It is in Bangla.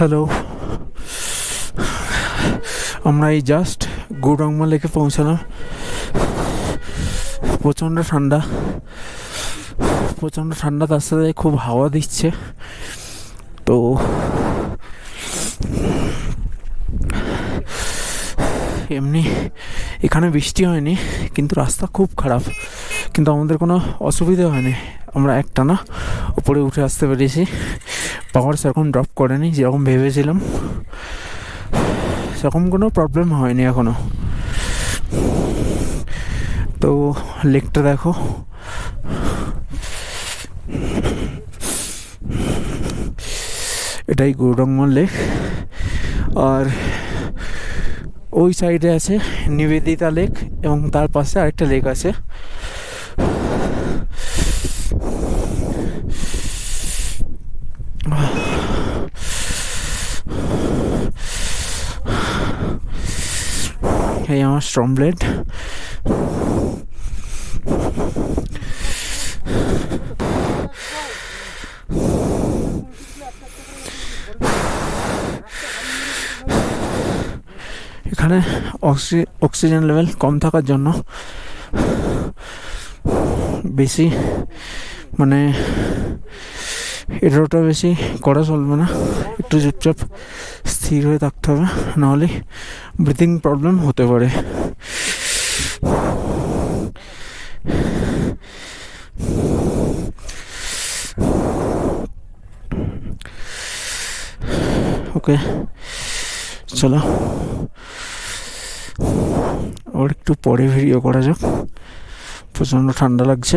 হ্যালো, আমরা এই জাস্ট গৌরাঙ্গমা লেকে পৌঁছালাম। প্রচণ্ড ঠান্ডা, তার সাথে খুব হাওয়া দিচ্ছে। তো এমনি এখানে বৃষ্টি হয়নি, কিন্তু রাস্তা খুব খারাপ, কিন্তু আমাদের কোনো অসুবিধা হয়নি। আমরা একটানা উপরে উঠে আসতে পেরেছি। পাওয়ার সেরকম ড্রপ করেনি, যেরকম ভেবেছিলাম সেরকম কোনো প্রবলেম হয়নি এখনো। তো লেকটা দেখো, এটাই গৌরাঙ্গমা লেক। আর ওই সাইডে আছে নিবেদিতা লেক, এবং তার পাশে আরেকটা লেক আছে। এই আমার স্ট্রং ব্লেড। এখানে অক্সিজেন লেভেল কম থাকার জন্য বেশি এটাটা বেশি করা চলবে না, একটু চুপচাপ স্থির হয়ে থাকতে হবে, নাহলে ব্রিথিং প্রবলেম হতে পারে। ওকে, চলো আবার একটু পরে ভিডিও করা যাক। প্রচণ্ড ঠান্ডা লাগছে।